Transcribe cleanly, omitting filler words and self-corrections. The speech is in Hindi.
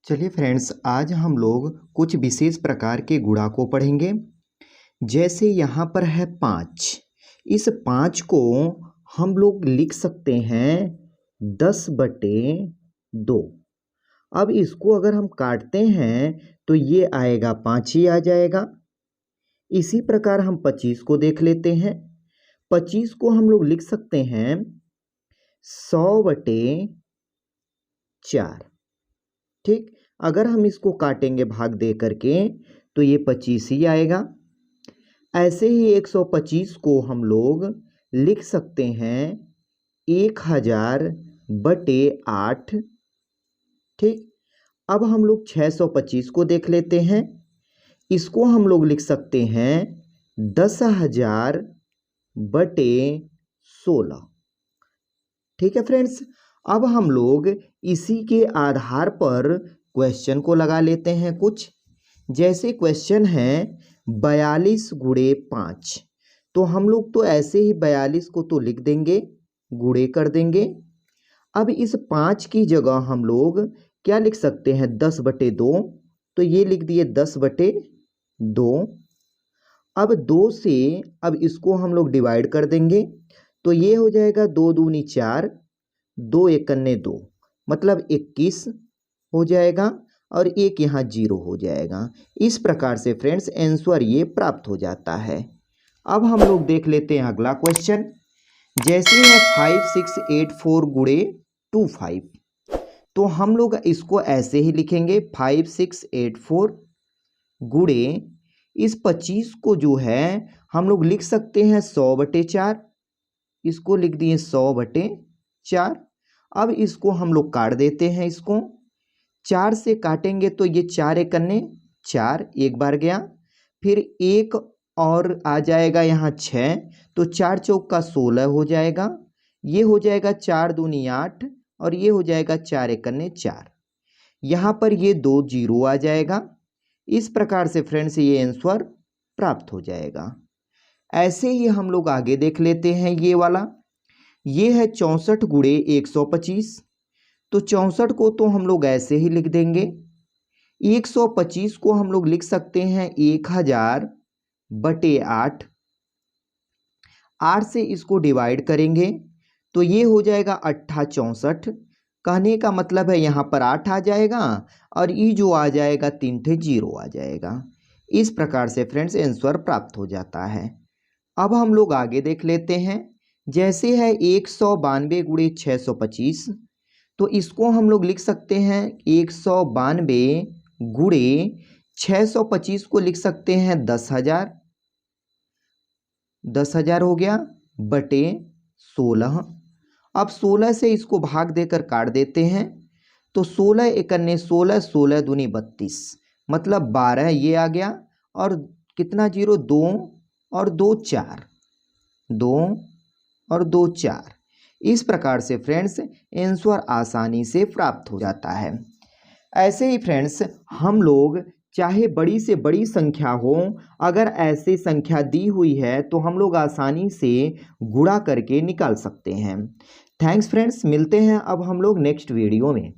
चलिए फ्रेंड्स, आज हम लोग कुछ विशेष प्रकार के गुणा को पढ़ेंगे। जैसे यहाँ पर है 5। इस 5 को हम लोग लिख सकते हैं 10/2। अब इसको अगर हम काटते हैं तो ये आएगा 5 ही आ जाएगा। इसी प्रकार हम 25 को देख लेते हैं। 25 को हम लोग लिख सकते हैं 100/4। ठीक, अगर हम इसको काटेंगे भाग दे करके तो ये 25 ही आएगा। ऐसे ही 125 को हम लोग लिख सकते हैं 1000/8। ठीक, अब हम लोग 625 को देख लेते हैं। इसको हम लोग लिख सकते हैं 10,000/16। ठीक है फ्रेंड्स, अब हम लोग इसी के आधार पर क्वेश्चन को लगा लेते हैं कुछ। जैसे क्वेश्चन है 42x5, तो हम लोग तो ऐसे ही 42 को तो लिख देंगे, गुणे कर देंगे। अब इस 5 की जगह हम लोग क्या लिख सकते हैं 10/2, तो ये लिख दिए 10/2। अब 2 से अब इसको हम लोग डिवाइड कर देंगे, तो ये हो जाएगा 2 दूनी 4, 2 एकन्ने 2, मतलब 21 हो जाएगा और एक यहाँ 0 हो जाएगा। इस प्रकार से फ्रेंड्स आंसर ये प्राप्त हो जाता है। अब हम लोग देख लेते हैं अगला क्वेश्चन। जैसे है 5684 × 25, तो हम लोग इसको ऐसे ही लिखेंगे 5684 गुणे इस 25 को जो है हम लोग लिख सकते हैं 100/4। इसको लिख दिए 100/4। अब इसको हम लोग काट देते हैं। इसको 4 से काटेंगे तो ये 4 एकन्ने 4, एक बार गया, फिर एक और आ जाएगा यहाँ 6, तो 4 चौका 16 हो जाएगा। ये हो जाएगा 4 दूनी 8 और ये हो जाएगा 4 एकन्ने 4। यहाँ पर ये 2 0 आ जाएगा। इस प्रकार से फ्रेंड्स ये आंसर प्राप्त हो जाएगा। ऐसे ही हम लोग आगे देख लेते हैं ये वाला। ये है 64x125, तो 64 को तो हम लोग ऐसे ही लिख देंगे। 125 को हम लोग लिख सकते हैं 1000/8। 8 से इसको डिवाइड करेंगे तो ये हो जाएगा 8×64। कहने का मतलब है यहाँ पर 8 आ जाएगा और ये जो आ जाएगा 3 0 आ जाएगा। इस प्रकार से फ्रेंड्स आंसर प्राप्त हो जाता है। अब हम लोग आगे देख लेते हैं। जैसे है 192 × 625, तो इसको हम लोग लिख सकते हैं 192 × 625 को लिख सकते हैं 10,000। 10,000 हो गया बटे 16। अब 16 से इसको भाग देकर काट देते हैं, तो 16 एकन्ने 16, 16 दूनी 32, मतलब 12 ये आ गया। और कितना 0, 2 और 2 4, 2 और 2 4। इस प्रकार से फ्रेंड्स आंसर आसानी से प्राप्त हो जाता है। ऐसे ही फ्रेंड्स हम लोग चाहे बड़ी से बड़ी संख्या हो, अगर ऐसी संख्या दी हुई है तो हम लोग आसानी से गुणा करके निकाल सकते हैं। थैंक्स फ्रेंड्स, मिलते हैं अब हम लोग नेक्स्ट वीडियो में।